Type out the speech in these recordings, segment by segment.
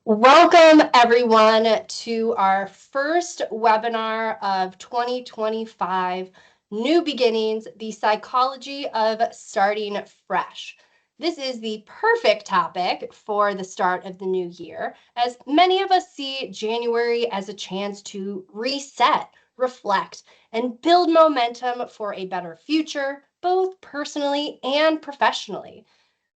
Welcome, everyone, to our first webinar of 2025, New Beginnings, the Psychology of Starting Fresh. This is the perfect topic for the start of the new year, as many of us see January as a chance to reset, reflect, and build momentum for a better future, both personally and professionally.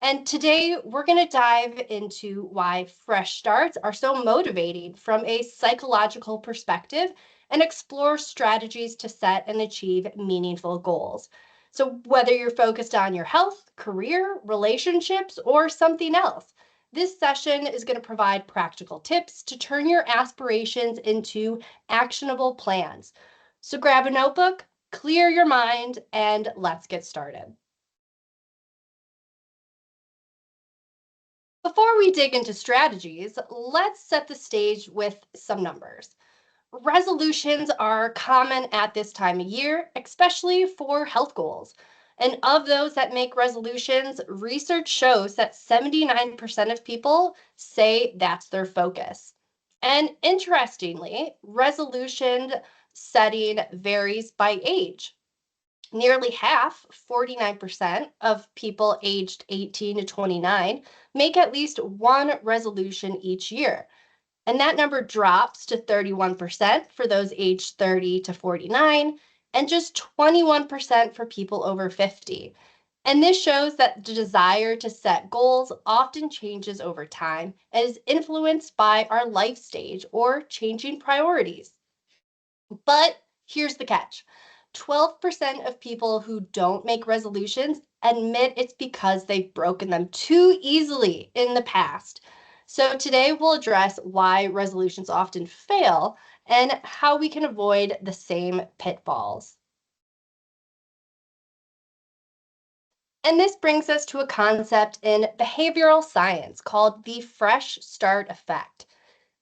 And today we're going to dive into why fresh starts are so motivating from a psychological perspective and explore strategies to set and achieve meaningful goals. So, whether you're focused on your health, career, relationships, or something else, this session is going to provide practical tips to turn your aspirations into actionable plans. So, grab a notebook, clear your mind, and let's get started. Before we dig into strategies, let's set the stage with some numbers. Resolutions are common at this time of year, especially for health goals. And of those that make resolutions, research shows that 79% of people say that's their focus. And interestingly, resolution setting varies by age. Nearly half, 49%, of people aged 18 to 29 make at least one resolution each year. And that number drops to 31% for those aged 30 to 49, and just 21% for people over 50. And this shows that the desire to set goals often changes over time and is influenced by our life stage or changing priorities. But here's the catch. 12% of people who don't make resolutions admit it's because they've broken them too easily in the past. So today we'll address why resolutions often fail and how we can avoid the same pitfalls. And this brings us to a concept in behavioral science called the fresh start effect.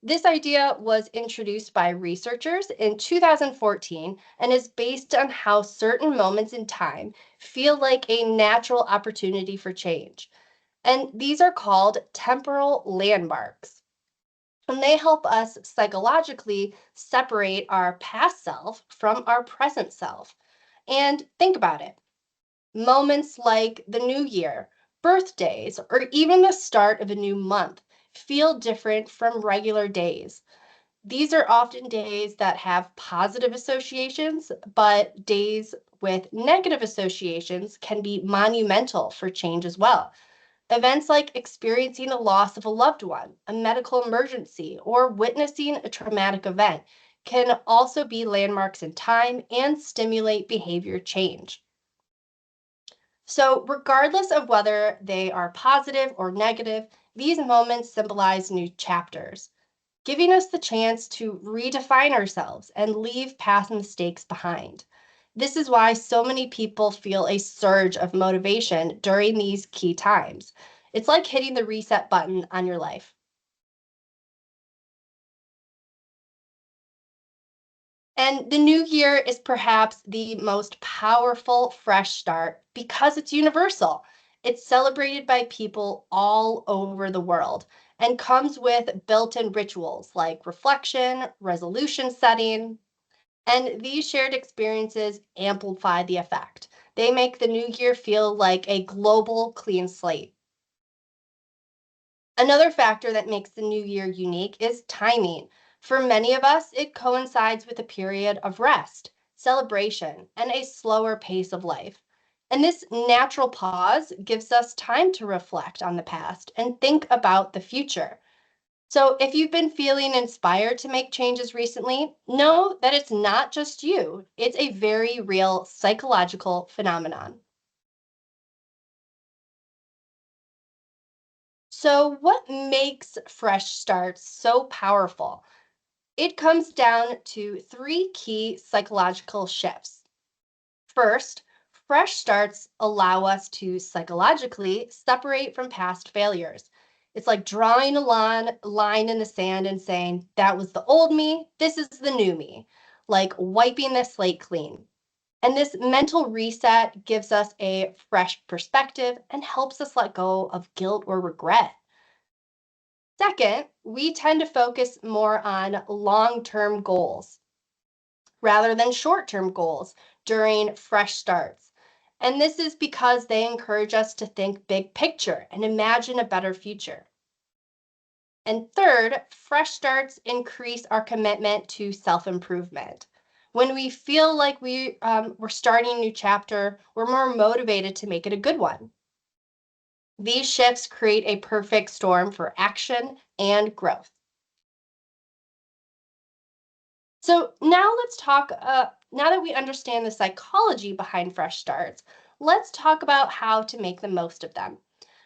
This idea was introduced by researchers in 2014 and is based on how certain moments in time feel like a natural opportunity for change. And these are called temporal landmarks. And they help us psychologically separate our past self from our present self. And think about it. Moments like the new year, birthdays, or even the start of a new month feel different from regular days. These are often days that have positive associations, but days with negative associations can be monumental for change as well. Events like experiencing the loss of a loved one, a medical emergency, or witnessing a traumatic event can also be landmarks in time and stimulate behavior change. So, regardless of whether they are positive or negative, these moments symbolize new chapters, giving us the chance to redefine ourselves and leave past mistakes behind. This is why so many people feel a surge of motivation during these key times. It's like hitting the reset button on your life. And the new year is perhaps the most powerful fresh start because it's universal. It's celebrated by people all over the world and comes with built-in rituals like reflection, resolution setting, and these shared experiences amplify the effect. They make the new year feel like a global clean slate. Another factor that makes the new year unique is timing. For many of us, it coincides with a period of rest, celebration, and a slower pace of life. And this natural pause gives us time to reflect on the past and think about the future. So, if you've been feeling inspired to make changes recently, know that it's not just you, it's a very real psychological phenomenon. So, what makes fresh starts so powerful? It comes down to three key psychological shifts. First, fresh starts allow us to psychologically separate from past failures. It's like drawing a line in the sand and saying, that was the old me, this is the new me, like wiping the slate clean. And this mental reset gives us a fresh perspective and helps us let go of guilt or regret. Second, we tend to focus more on long-term goals rather than short-term goals during fresh starts. And this is because they encourage us to think big picture and imagine a better future. And third, fresh starts increase our commitment to self-improvement. When we feel like we're starting a new chapter, we're more motivated to make it a good one. These shifts create a perfect storm for action and growth. So now let's talk, now that we understand the psychology behind fresh starts, let's talk about how to make the most of them.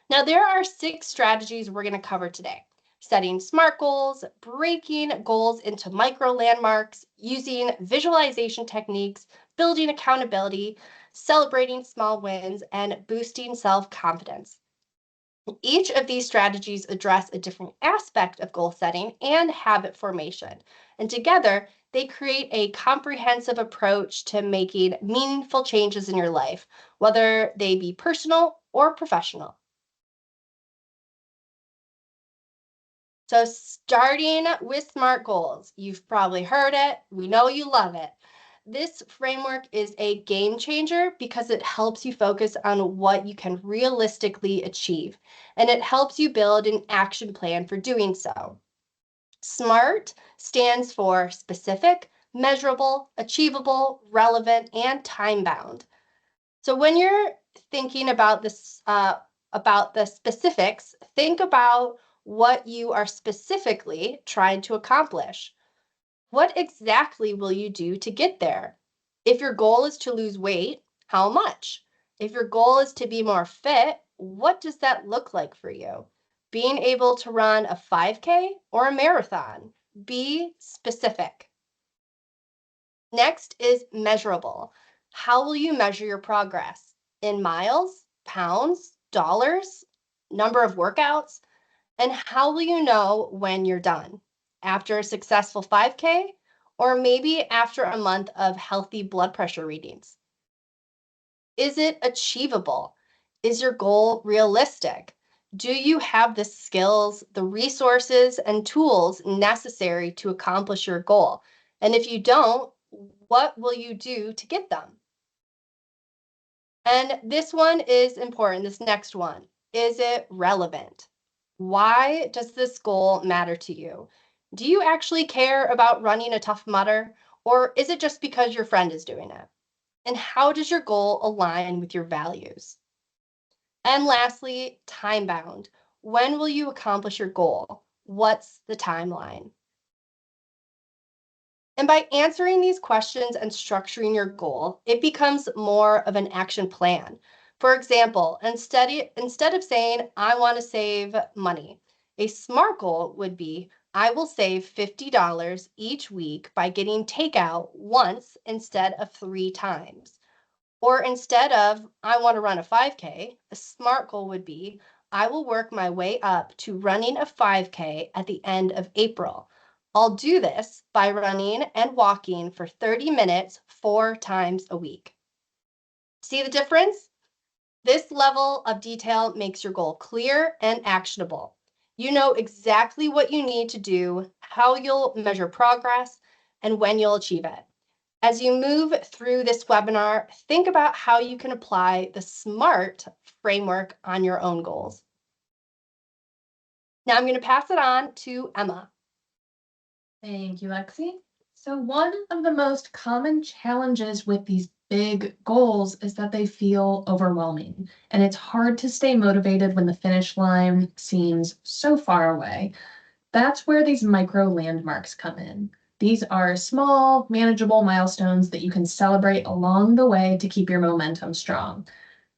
Now, there are 6 strategies we're going to cover today: setting SMART goals, breaking goals into micro landmarks, using visualization techniques, building accountability, celebrating small wins, and boosting self-confidence. Each of these strategies address a different aspect of goal setting and habit formation. And together, they create a comprehensive approach to making meaningful changes in your life, whether they be personal or professional. So starting with SMART goals, you've probably heard it. We know you love it. This framework is a game changer because it helps you focus on what you can realistically achieve, and it helps you build an action plan for doing so. SMART stands for specific, measurable, achievable, relevant, and time-bound. So when you're thinking about this, about the specifics, think about what you are specifically trying to accomplish. What exactly will you do to get there? If your goal is to lose weight, how much? If your goal is to be more fit, what does that look like for you? Being able to run a 5K or a marathon? Be specific. Next is measurable. How will you measure your progress? In miles, pounds, dollars, number of workouts? And how will you know when you're done? After a successful 5K, or maybe after a month of healthy blood pressure readings? Is it achievable? Is your goal realistic? Do you have the skills, the resources, and tools necessary to accomplish your goal? And if you don't, what will you do to get them? And this one is important, this next one. Is it relevant? Why does this goal matter to you? Do you actually care about running a Tough Mudder, or is it just because your friend is doing it? And how does your goal align with your values? And lastly, time bound. When will you accomplish your goal? What's the timeline? And by answering these questions and structuring your goal, it becomes more of an action plan. For example, instead of saying, I want to save money, a SMART goal would be, I will save $50 each week by getting takeout once instead of 3 times. Or instead of, I want to run a 5K, a SMART goal would be, I will work my way up to running a 5K at the end of April. I'll do this by running and walking for 30 minutes 4 times a week. See the difference? This level of detail makes your goal clear and actionable. You know exactly what you need to do, how you'll measure progress, and when you'll achieve it. As you move through this webinar, think about how you can apply the SMART framework on your own goals. Now I'm going to pass it on to Emma. Thank you, Lexi. So one of the most common challenges with these big goals is that they feel overwhelming, and it's hard to stay motivated when the finish line seems so far away. That's where these micro landmarks come in. These are small, manageable milestones that you can celebrate along the way to keep your momentum strong.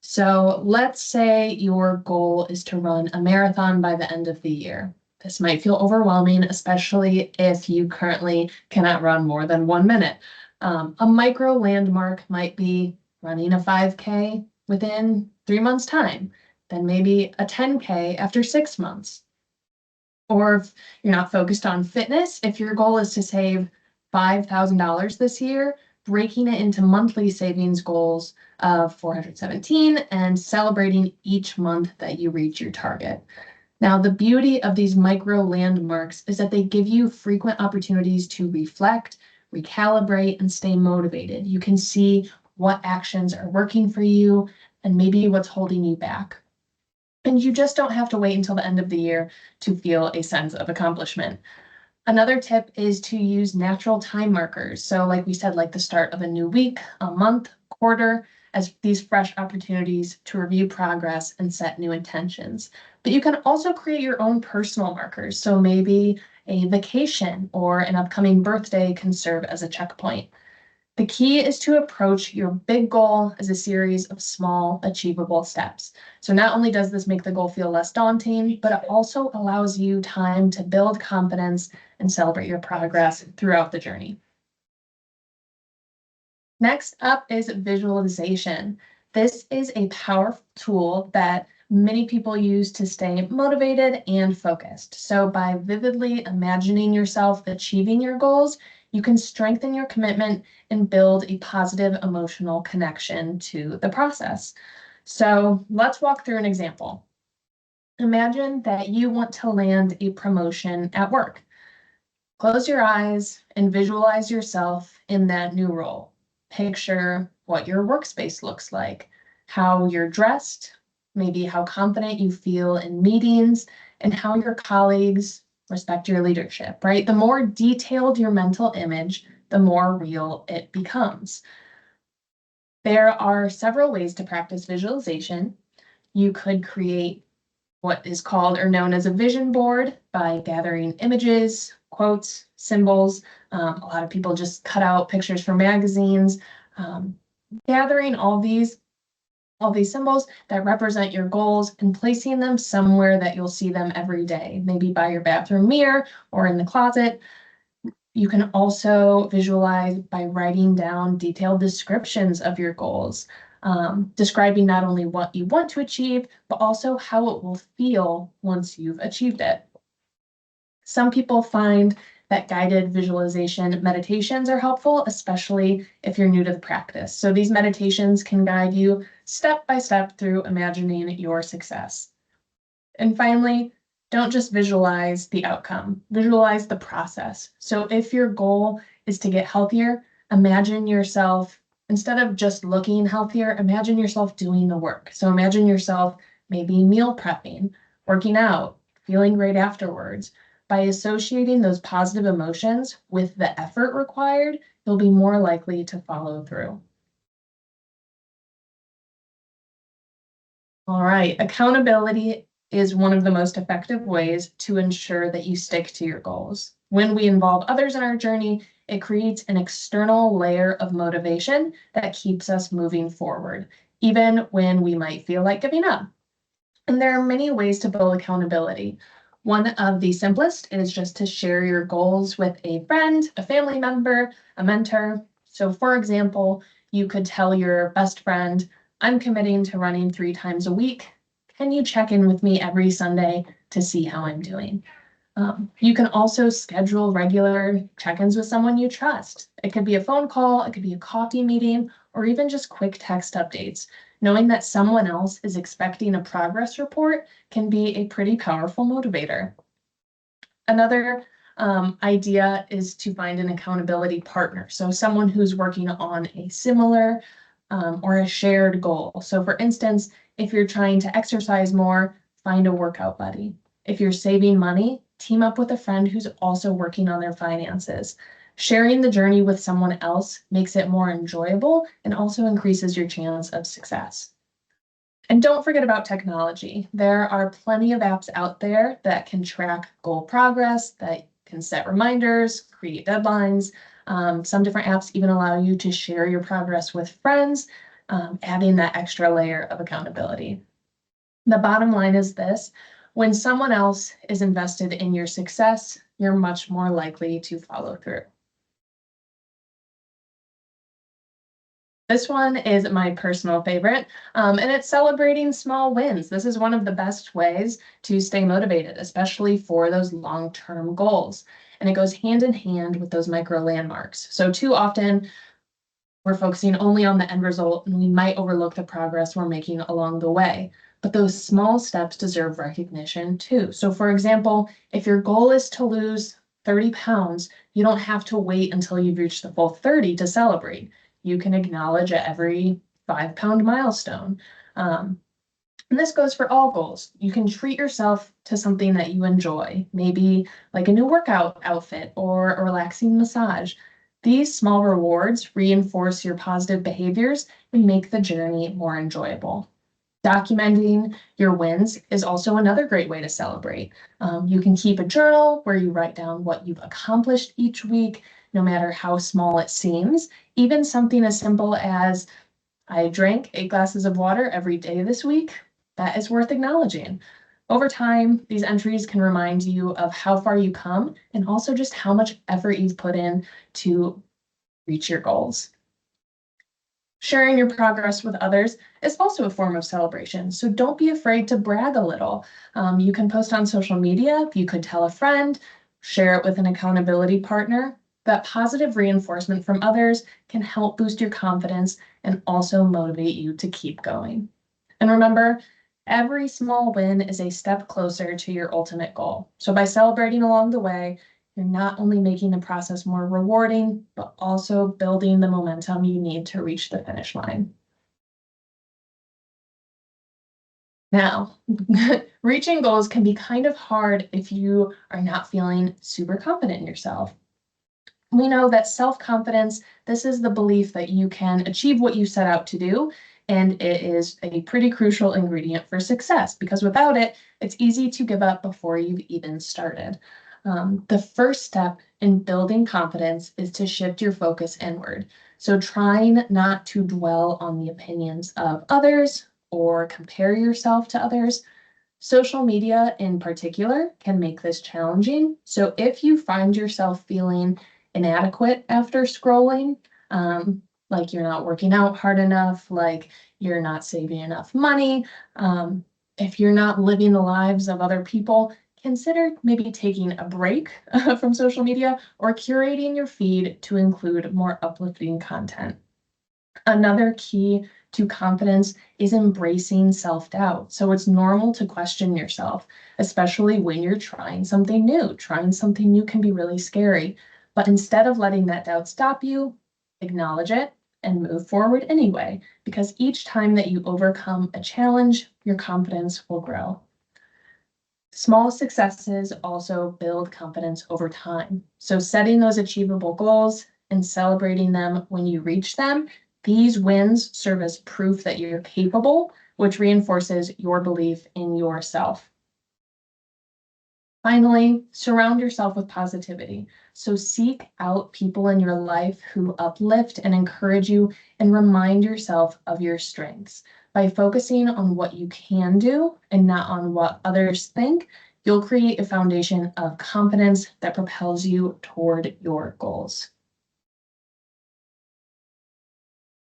So let's say your goal is to run a marathon by the end of the year. This might feel overwhelming, especially if you currently cannot run more than 1 minute. A micro landmark might be running a 5K within 3 months' time, then maybe a 10K after 6 months. Or if you're not focused on fitness, if your goal is to save $5,000 this year, breaking it into monthly savings goals of 417 and celebrating each month that you reach your target. Now, the beauty of these micro landmarks is that they give you frequent opportunities to reflect, recalibrate, and stay motivated. You can see what actions are working for you and maybe what's holding you back. And you just don't have to wait until the end of the year to feel a sense of accomplishment. Another tip is to use natural time markers. So like we said, like the start of a new week, a month, quarter, as these fresh opportunities to review progress and set new intentions. But you can also create your own personal markers. So maybe a vacation or an upcoming birthday can serve as a checkpoint. The key is to approach your big goal as a series of small, achievable steps. So not only does this make the goal feel less daunting, but it also allows you time to build confidence and celebrate your progress throughout the journey. Next up is visualization. This is a powerful tool that many people use to stay motivated and focused. So by vividly imagining yourself achieving your goals, you can strengthen your commitment and build a positive emotional connection to the process. So let's walk through an example. Imagine that you want to land a promotion at work. Close your eyes and visualize yourself in that new role. Picture what your workspace looks like, how you're dressed, maybe how confident you feel in meetings, and how your colleagues respect your leadership, right? The more detailed your mental image, the more real it becomes. There are several ways to practice visualization. You could create what is called or known as a vision board by gathering images, quotes, symbols. A lot of people just cut out pictures from magazines, gathering all these symbols that represent your goals and placing them somewhere that you'll see them every day, maybe by your bathroom mirror or in the closet. You can also visualize by writing down detailed descriptions of your goals, describing not only what you want to achieve, but also how it will feel once you've achieved it. Some people find that guided visualization meditations are helpful, especially if you're new to the practice. So these meditations can guide you step by step through imagining your success. And finally, don't just visualize the outcome, visualize the process. So if your goal is to get healthier, imagine yourself, instead of just looking healthier, imagine yourself doing the work. So imagine yourself maybe meal prepping, working out, feeling great afterwards. By associating those positive emotions with the effort required, you'll be more likely to follow through. All right, accountability is one of the most effective ways to ensure that you stick to your goals. When we involve others in our journey, it creates an external layer of motivation that keeps us moving forward, even when we might feel like giving up. And there are many ways to build accountability. One of the simplest is just to share your goals with a friend, a family member, a mentor. So, for example, you could tell your best friend, I'm committing to running 3 times a week. Can you check in with me every Sunday to see how I'm doing? You can also schedule regular check-ins with someone you trust. It could be a phone call, it could be a coffee meeting, or even just quick text updates. Knowing that someone else is expecting a progress report can be a pretty powerful motivator. Another idea is to find an accountability partner. So someone who's working on a similar or a shared goal. So for instance, if you're trying to exercise more, find a workout buddy. If you're saving money, team up with a friend who's also working on their finances. Sharing the journey with someone else makes it more enjoyable and also increases your chance of success. And don't forget about technology. There are plenty of apps out there that can track goal progress, that can set reminders, create deadlines. Some different apps even allow you to share your progress with friends, adding that extra layer of accountability. The bottom line is this: when someone else is invested in your success, you're much more likely to follow through. This one is my personal favorite, and it's celebrating small wins. This is one of the best ways to stay motivated, especially for those long-term goals. And it goes hand in hand with those micro landmarks. So too often, we're focusing only on the end result, and we might overlook the progress we're making along the way. but those small steps deserve recognition too. So, for example, if your goal is to lose 30 pounds, you don't have to wait until you've reached the full 30 to celebrate. You can acknowledge at every 5 pound milestone. And this goes for all goals. You can treat yourself to something that you enjoy, maybe like a new workout outfit or a relaxing massage. These small rewards reinforce your positive behaviors and make the journey more enjoyable. Documenting your wins is also another great way to celebrate. You can keep a journal where you write down what you've accomplished each week, no matter how small it seems. Even something as simple as I drank 8 glasses of water every day this week. That is worth acknowledging. Over time, these entries can remind you of how far you come and also just how much effort you've put in to reach your goals. Sharing your progress with others is also a form of celebration, so don't be afraid to brag a little. You can post on social media, you could tell a friend, share it with an accountability partner. That positive reinforcement from others can help boost your confidence and also motivate you to keep going. And remember, every small win is a step closer to your ultimate goal. So by celebrating along the way, you're not only making the process more rewarding, but also building the momentum you need to reach the finish line. Now, reaching goals can be kind of hard if you are not feeling super confident in yourself. We know that self-confidence, this is the belief that you can achieve what you set out to do, and it is a pretty crucial ingredient for success because without it, it's easy to give up before you've even started. The first step in building confidence is to shift your focus inward. So trying not to dwell on the opinions of others or compare yourself to others. Social media in particular can make this challenging. So if you find yourself feeling inadequate after scrolling, like you're not working out hard enough, like you're not saving enough money, if you're not living the lives of other people, consider maybe taking a break from social media or curating your feed to include more uplifting content. Another key to confidence is embracing self-doubt. So it's normal to question yourself, especially when you're trying something new. Trying something new can be really scary. But instead of letting that doubt stop you, acknowledge it and move forward anyway, because each time that you overcome a challenge, your confidence will grow. Small successes also build confidence over time. So setting those achievable goals and celebrating them when you reach them, these wins serve as proof that you're capable, which reinforces your belief in yourself. Finally, surround yourself with positivity. So seek out people in your life who uplift and encourage you and remind yourself of your strengths. By focusing on what you can do and not on what others think, you'll create a foundation of confidence that propels you toward your goals.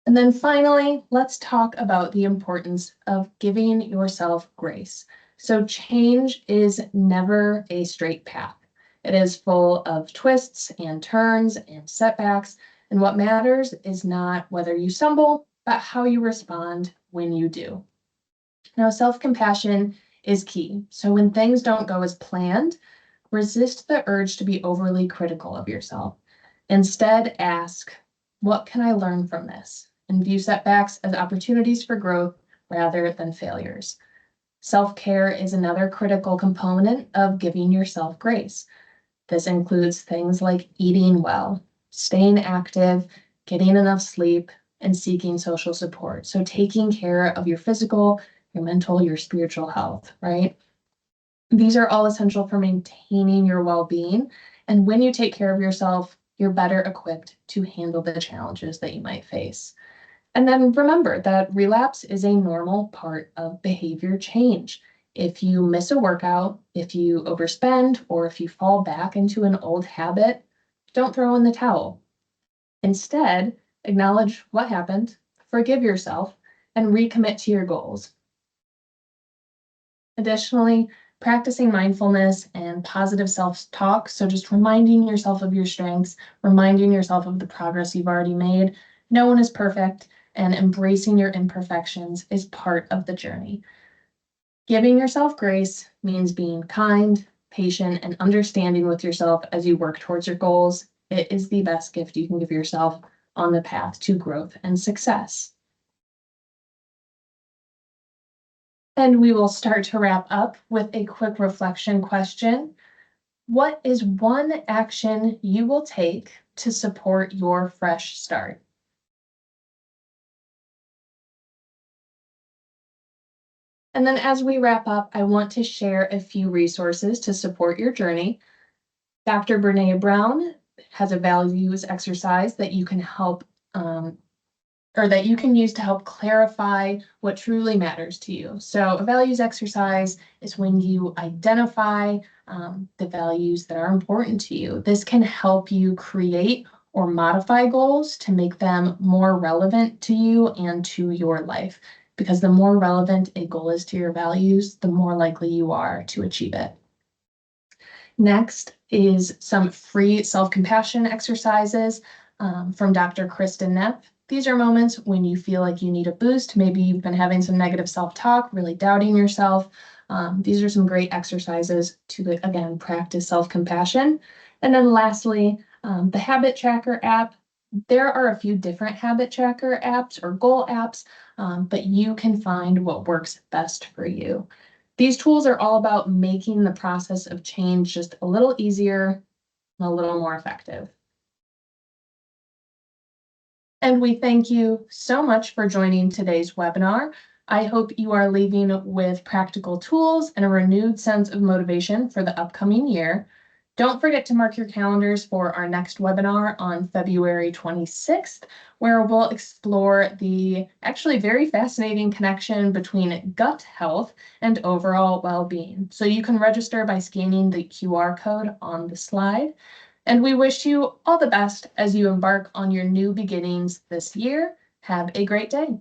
And then finally, let's talk about the importance of giving yourself grace. So change is never a straight path. It is full of twists and turns and setbacks. And what matters is not whether you stumble, but how you respond when you do. Now, self-compassion is key. So when things don't go as planned, resist the urge to be overly critical of yourself. Instead, ask, what can I learn from this? And view setbacks as opportunities for growth rather than failures. Self-care is another critical component of giving yourself grace. This includes things like eating well, staying active, getting enough sleep, and seeking social support. So taking care of your physical, your mental, your spiritual health, right? These are all essential for maintaining your well-being. And when you take care of yourself, you're better equipped to handle the challenges that you might face. And then remember that relapse is a normal part of behavior change. If you miss a workout, if you overspend, or if you fall back into an old habit, don't throw in the towel. Instead, acknowledge what happened, forgive yourself, and recommit to your goals. Additionally, practicing mindfulness and positive self-talk, so just reminding yourself of your strengths, reminding yourself of the progress you've already made. No one is perfect, and embracing your imperfections is part of the journey. Giving yourself grace means being kind, patient, and understanding with yourself as you work towards your goals. It is the best gift you can give yourself on the path to growth and success. And we will start to wrap up with a quick reflection question. What is one action you will take to support your fresh start? And then as we wrap up, I want to share a few resources to support your journey. Dr. Brene Brown has a values exercise that you can help or that you can use to help clarify what truly matters to you. So a values exercise is when you identify the values that are important to you. This can help you create or modify goals to make them more relevant to you and to your life. Because the more relevant a goal is to your values, the more likely you are to achieve it. Next is some free self-compassion exercises from Dr. Kristen Neff. These are moments when you feel like you need a boost. Maybe you've been having some negative self-talk, really doubting yourself. These are some great exercises to, again, practice self-compassion. And then lastly, the Habit Tracker app. There are a few different habit tracker apps or goal apps, but you can find what works best for you. These tools are all about making the process of change just a little easier and a little more effective. And we thank you so much for joining today's webinar. I hope you are leaving with practical tools and a renewed sense of motivation for the upcoming year. Don't forget to mark your calendars for our next webinar on February 26th, where we'll explore the actually very fascinating connection between gut health and overall well-being. So you can register by scanning the QR code on the slide. And we wish you all the best as you embark on your new beginnings this year. Have a great day.